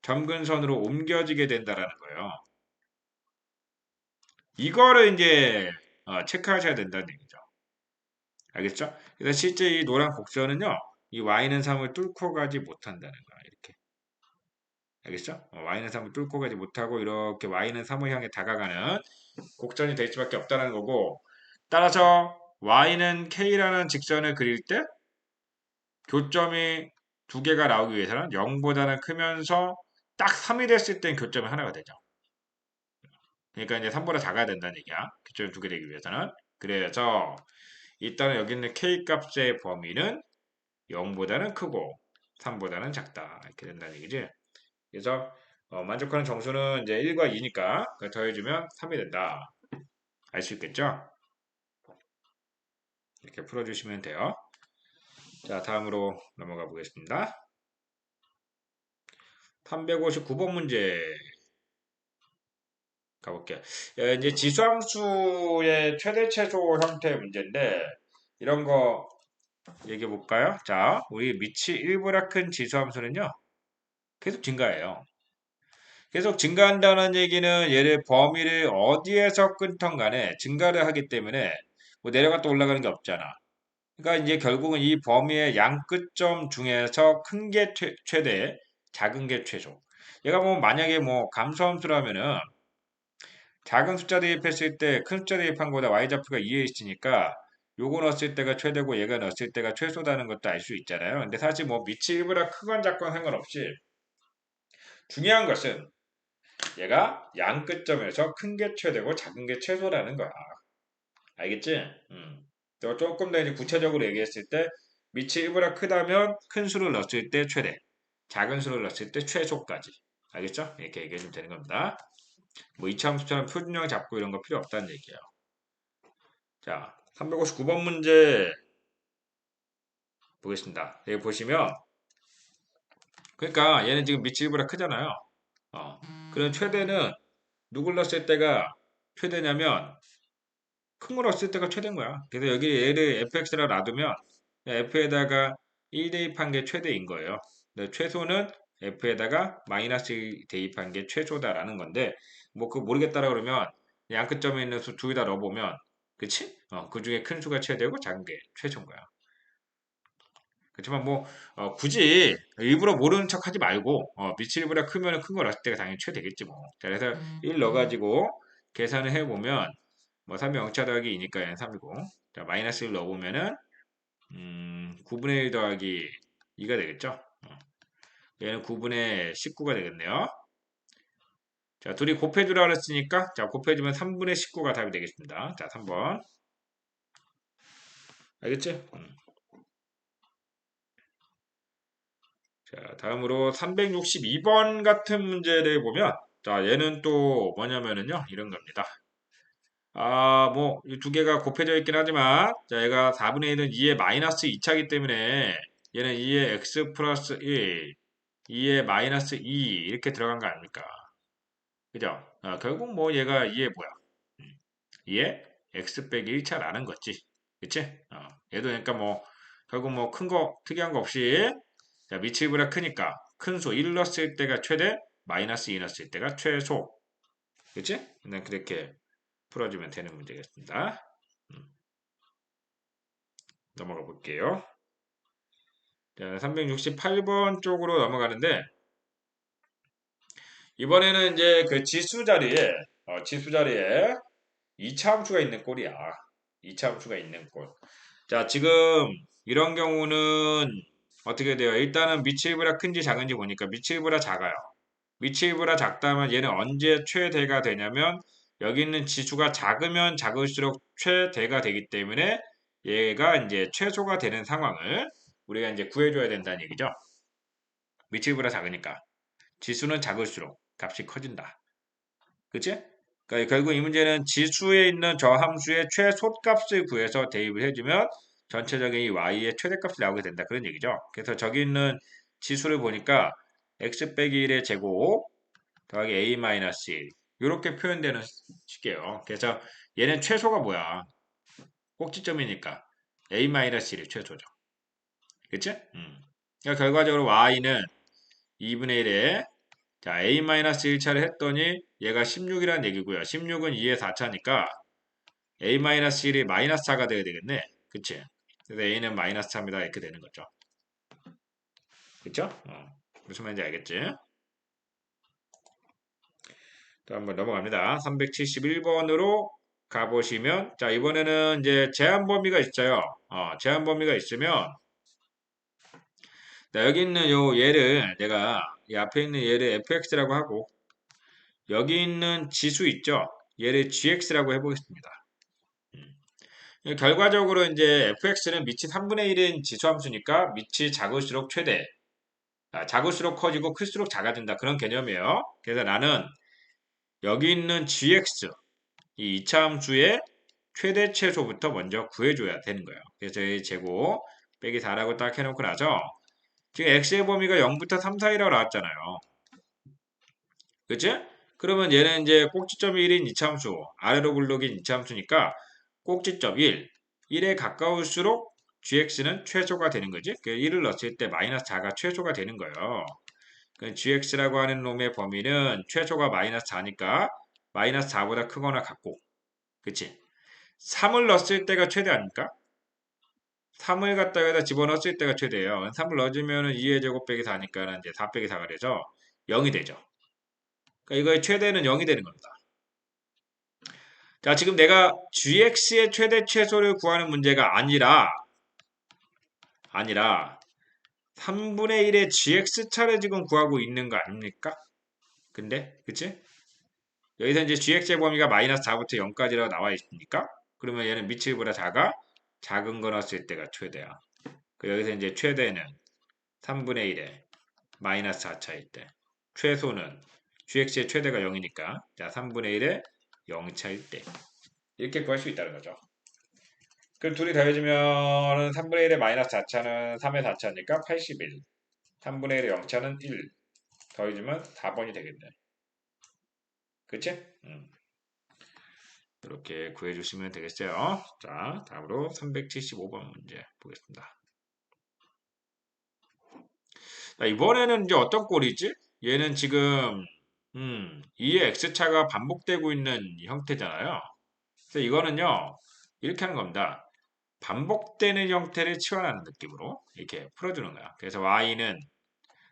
점근선으로 옮겨지게 된다라는 거예요. 이거를 이제 체크하셔야 된다는 얘기죠. 알겠죠? 그래서 실제 이 노란 곡선은요. 이 y는 3을 뚫고 가지 못한다는 거야. 이렇게. 알겠죠? y는 3을 뚫고 가지 못하고 이렇게 y는 3을 향해 다가가는 곡선이 될 수밖에 없다는 거고 따라서 y는 k라는 직선을 그릴 때 교점이 두 개가 나오기 위해서는 0보다는 크면서 딱 3이 됐을 땐 교점이 하나가 되죠. 그러니까 이제 3보다 작아야 된다는 얘기야. 교점이 두 개 되기 위해서는. 그래서 일단은 여기 있는 k 값의 범위는 0보다는 크고 3보다는 작다. 이렇게 된다는 얘기지. 그래서 만족하는 정수는 이제 1과 2니까 더해주면 3이 된다. 알 수 있겠죠? 이렇게 풀어주시면 돼요. 자, 다음으로 넘어가 보겠습니다. 359번 문제 가볼게요. 이제 지수함수의 최대 최소 형태의 문제인데 이런 거 얘기해 볼까요? 자, 우리 밑이 1보다 큰 지수함수는요. 계속 증가해요. 계속 증가한다는 얘기는 얘를 범위를 어디에서 끊던 간에 증가를 하기 때문에 뭐 내려갔다 올라가는 게 없잖아. 그러니까 이제 결국은 이 범위의 양끝점 중에서 큰 게 최대, 작은 게 최소. 얘가 뭐 만약에 뭐 감소함수라면은 작은 숫자 대입했을 때 큰 숫자 대입한 거보다 y좌표가 2에 있으니까 요거 넣었을 때가 최대고 얘가 넣었을 때가 최소다는 것도 알 수 있잖아요. 근데 사실 뭐 밑이 1보다 크건 작건 상관없이 중요한 것은 얘가 양끝점에서 큰 게 최대고 작은 게 최소라는 거야. 알겠지? 또 조금 더 이제 구체적으로 얘기했을 때 밑이 1보다 크다면 큰 수를 넣었을 때 최대, 작은 수를 넣었을 때 최소까지. 알겠죠? 이렇게 얘기해주면 되는 겁니다. 뭐 이차함수처럼 표준형 잡고 이런 거 필요 없다는 얘기예요. 자, 359번 문제 보겠습니다. 여기 보시면 그러니까 얘는 지금 밑이 1보다 크잖아요. 그럼 최대는 누굴 넣었을 때가 최대냐면 큰 걸 넣었을 때가 최대인 거야. 그래서 여기 얘를 fx라 놔두면 f에다가 1 대입한 게 최대인 거예요. 근데 최소는 f에다가 마이너스 1 대입한 게 최소다라는 건데 뭐 그거 모르겠다라 그러면 양끝점에 있는 수 둘 다 넣어보면 그치? 그 중에 큰 수가 최대고 작은 게 최소인 거야. 그렇지만 뭐 굳이 일부러 모르는 척 하지 말고 밑이 1보다 크면 큰 거 넣을 때가 당연히 최대겠지 뭐. 자, 그래서 1 넣어가지고 계산을 해보면 뭐 3이 0차 더하기 2니까 얘는 3이고 자 마이너스 1 넣어보면은 9분의 1 더하기 2가 되겠죠. 얘는 9분의 19가 되겠네요. 자 둘이 곱해주라 그랬으니까 자 곱해주면 3분의 19가 답이 되겠습니다. 자 3번 알겠지? 자 다음으로 362번 같은 문제를 보면 자 얘는 또 뭐냐면은요 이런 겁니다. 뭐, 이 두 개가 곱해져 있긴 하지만, 자, 얘가 4분의 1은 2의 마이너스 2차이기 때문에, 얘는 2의 x 플러스 1, 2의 마이너스 2, 이렇게 들어간 거 아닙니까? 그죠? 결국 뭐 얘가 2의 뭐야? 2의 x 빼기 1차라는 거지. 그치? 얘도 그러니까 뭐, 결국 뭐 큰 거, 특이한 거 없이, 자, 미칠보다 크니까, 큰 수 1 넣었을 때가 최대, 마이너스 2 넣었을 때가 최소. 그치? 그냥 그렇게 풀어주면 되는 문제겠습니다. 넘어가 볼게요. 자, 368번 쪽으로 넘어가는데 이번에는 이제 그 지수 자리에 2차 함수가 있는 꼴이야. 2차 함수가 있는 꼴. 자, 지금 이런 경우는 어떻게 돼요? 일단은 미칠보다 큰지 작은지 보니까 미칠보다 작아요. 미칠보다 작다면 얘는 언제 최대가 되냐면 여기 있는 지수가 작으면 작을수록 최대가 되기 때문에 얘가 이제 최소가 되는 상황을 우리가 이제 구해줘야 된다는 얘기죠. 미칠보다 작으니까. 지수는 작을수록 값이 커진다. 그치? 그러니까 결국 이 문제는 지수에 있는 저 함수의 최소값을 구해서 대입을 해주면 전체적인 이 y의 최대값이 나오게 된다. 그런 얘기죠. 그래서 저기 있는 지수를 보니까 x 빼기 1의 제곱 더하기 a 마이너스 1 이렇게 표현되는 식이에요. 그래서 얘는 최소가 뭐야? 꼭지점이니까 a 마이너스 1이 최소죠. 그치? 그러니까 결과적으로 y는 2분의 1에 자, a-1차를 했더니 얘가 16이라는 얘기고요. 16은 2의 4차니까 a-1이 마이너스 4가 돼야 되겠네. 그치? 그래서 a는 마이너스 4입니다. 이렇게 되는 거죠. 그쵸? 무슨 말인지 알겠지? 또 한번 넘어갑니다. 371번으로 가보시면, 자, 이번에는 이제 제한 범위가 있어요. 제한 범위가 있으면, 자, 여기 있는 요 얘를 내가 이 앞에 있는 얘를 fx라고 하고, 여기 있는 지수 있죠? 얘를 gx라고 해보겠습니다. 결과적으로 이제 fx는 밑이 3분의 1인 지수함수니까 밑이 작을수록 최대, 작을수록 커지고 클수록 작아진다. 그런 개념이에요. 그래서 나는 여기 있는 gx, 이 이차함수의 최대 최소부터 먼저 구해줘야 되는 거예요. 그래서 이 제곱 빼기 4라고 딱 해놓고 나서 지금 x의 범위가 0부터 3 사이라고 나왔잖아요. 그치? 그러면 얘는 이제 꼭지점이 1인 이차함수, 아래로 굴러긴 이차함수니까 꼭지점 1, 1에 가까울수록 gx는 최소가 되는 거지. 그 1을 넣었을 때 마이너스 4가 최소가 되는 거예요. 그 gx라고 하는 놈의 범위는 최소가 마이너스 4니까 마이너스 4보다 크거나 같고, 그치? 3을 넣었을 때가 최대 아닙니까? 3을 갖다가 여기다 집어넣었을 때가 최대예요. 3을 넣어주면 2의 제곱 빼기 4니까 이제 4 빼기 4가 되죠. 0이 되죠. 그러니까 이거의 최대는 0이 되는 겁니다. 자, 지금 내가 gx의 최대 최소를 구하는 문제가 아니라 3분의 1의 gx차를 지금 구하고 있는 거 아닙니까? 근데, 그치? 여기서 이제 gx의 범위가 마이너스 4부터 0까지라고 나와 있으니까, 그러면 얘는 미치보다 작은 거 넣었을 때가 최대야. 여기서 이제 최대는 3분의 1에 마이너스 4차일 때, 최소는 gx의 최대가 0이니까, 자, 3분의 1에 0차일 때, 이렇게 구할 수 있다는 거죠. 그럼 둘이 더해주면 3분의 1의 마이너스 4차는 3의 4차니까 81. 3분의 1의 0차는 1. 더해주면 4번이 되겠네. 그치? 이렇게 구해주시면 되겠어요. 자, 다음으로 375번 문제 보겠습니다. 자, 이번에는 이제 어떤 꼴이지? 얘는 지금, 2의 x차가 반복되고 있는 형태잖아요. 그래서 이거는요, 이렇게 하는 겁니다. 반복되는 형태를 치환하는 느낌으로 이렇게 풀어주는 거야. 그래서 y는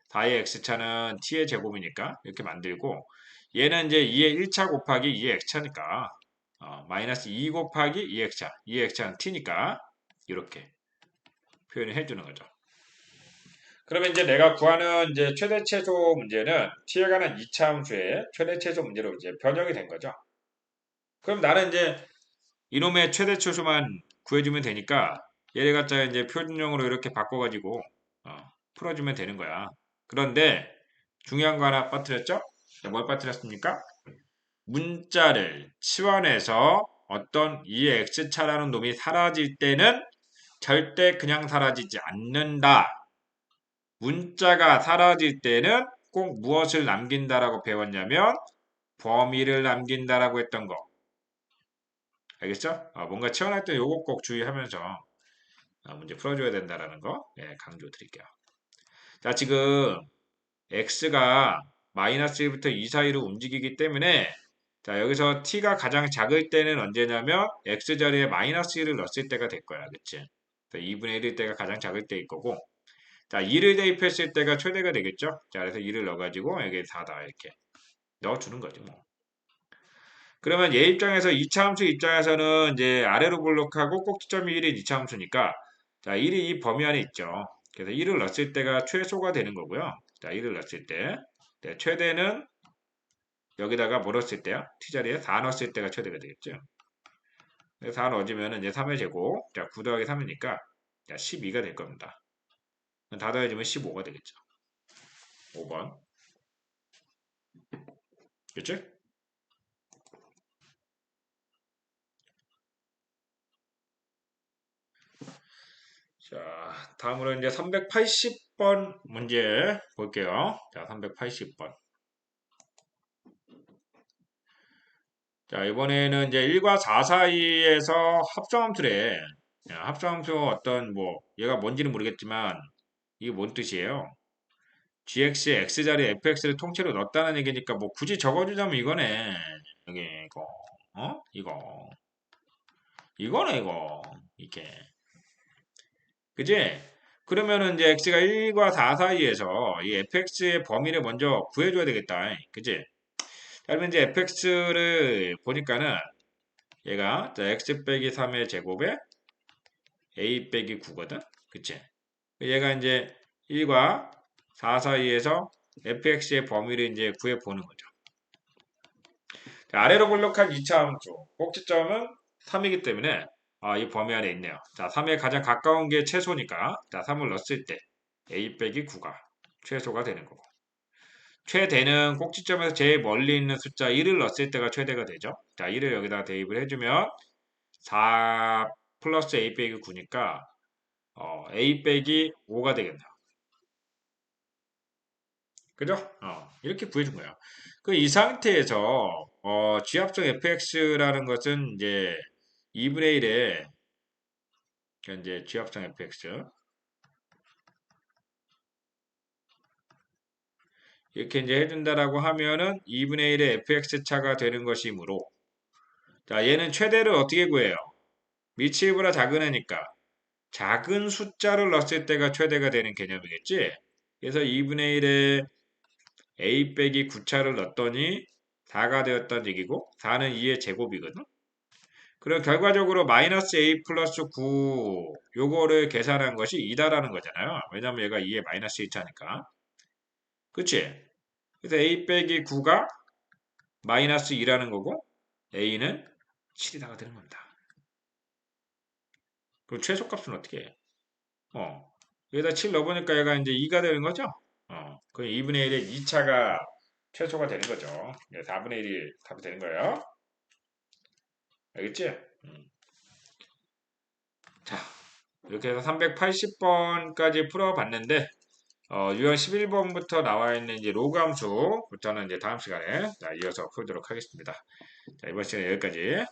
4의 x차는 t의 제곱이니까 이렇게 만들고 얘는 이제 2의 1차 곱하기 2의 x차니까 마이너스 2 곱하기 2x차 2x차는 t니까 이렇게 표현을 해주는 거죠. 그러면 이제 내가 구하는 이제 최대 최소 문제는 t에 관한 2차 함수의 최대 최소 문제로 이제 변형이 된 거죠. 그럼 나는 이제 이놈의 최대 최소만 구해주면 되니까 얘를 갖다가 이제 표준형으로 이렇게 바꿔가지고 풀어주면 되는 거야. 그런데 중요한 거 하나 빠뜨렸죠? 뭘 빠뜨렸습니까? 문자를 치환해서 어떤 이 x차라는 놈이 사라질 때는 절대 그냥 사라지지 않는다. 문자가 사라질 때는 꼭 무엇을 남긴다라고 배웠냐면 범위를 남긴다라고 했던 거. 알겠죠? 뭔가 치환할 때 요거 꼭 주의하면서 문제 풀어줘야 된다라는 거 강조 드릴게요. 자, 지금 x가 마이너스 1부터 2 사이로 움직이기 때문에 자, 여기서 t가 가장 작을 때는 언제냐면 x 자리에 마이너스 1을 넣었을 때가 될 거야. 그치? 2분의 1일 때가 가장 작을 때일 거고 자, 2를 대입했을 때가 최대가 되겠죠? 자, 그래서 2를 넣어가지고 여기 4다 이렇게 넣어주는 거지 뭐. 그러면 얘 입장에서 2차 함수 입장에서는 이제 아래로 블록하고 꼭지점이 1인 2차 함수니까 자, 1이 이 범위 안에 있죠. 그래서 1을 넣었을 때가 최소가 되는 거고요. 자, 1을 넣었을 때 최대는 여기다가 뭐 넣었을 때요? t자리에 4 넣었을 때가 최대가 되겠죠. 4 넣어주면 이제 3의 제곱, 자, 9 더하기 3이니까 12가 될 겁니다. 다 더해주면 15가 되겠죠. 5번. 그치? 자, 다음으로 이제 380번 문제 볼게요. 자, 380번. 자, 이번에는 이제 1과 4 사이에서 합성함수래. 합성함수 어떤 뭐 얘가 뭔지는 모르겠지만 이게 뭔 뜻이에요? gx에 x자리에 fx를 통째로 넣었다는 얘기니까 뭐 굳이 적어주자면 이거네. 여기 이거 이거네 이거 이렇게 그지? 그러면은 이제 x가 1과 4 사이에서 이 fx의 범위를 먼저 구해줘야 되겠다. 그지? 그러면 이제 fx를 보니까는 얘가 자, x 빼기 3의 제곱에 a 빼기 9거든. 그치? 얘가 이제 1과 4 사이에서 fx의 범위를 이제 구해보는 거죠. 자, 아래로 블록한 2차 함수. 꼭지점은 3이기 때문에 이 범위 안에 있네요. 자, 3에 가장 가까운 게 최소니까 자, 3을 넣었을 때 a 빼기 9가 최소가 되는 거고. 최대는 꼭지점에서 제일 멀리 있는 숫자 1을 넣었을 때가 최대가 되죠. 자, 1을 여기다 대입을 해주면 4 플러스 a 빼기 9니까 a 빼기 5가 되겠네요. 그죠? 이렇게 구해준 거예요. 그 이 상태에서 지합성 fx라는 것은 이제 2분의 1에 이제 지합성 fx 이렇게 이제 해준다라고 하면은 2분의 1의 fx 차가 되는 것이므로 자 얘는 최대를 어떻게 구해요? 미치보다 작은 애니까 작은 숫자를 넣었을 때가 최대가 되는 개념이겠지? 그래서 2분의 1에 a 빼기 9차를 넣었더니 4가 되었다는 얘기고 4는 2의 제곱이거든? 그럼 결과적으로 마이너스 a 플러스 9 요거를 계산한 것이 2다라는 거잖아요. 왜냐면 얘가 2에 마이너스 2차니까. 그치? 그래서 a 빼기 9가 마이너스 2라는 거고 a는 7이다가 되는 겁니다. 그럼 최소값은 어떻게 해? 여기다 7 넣어보니까 얘가 이제 2가 되는 거죠? 그럼 2분의 1의 2차가 최소가 되는 거죠. 4분의 1이 답이 되는 거예요. 알겠지? 자, 이렇게 해서 380번까지 풀어봤는데, 유형 11번부터 나와 있는 이제 로그 함수부터는 이제 다음 시간에 자, 이어서 풀도록 하겠습니다. 자, 이번 시간에 여기까지.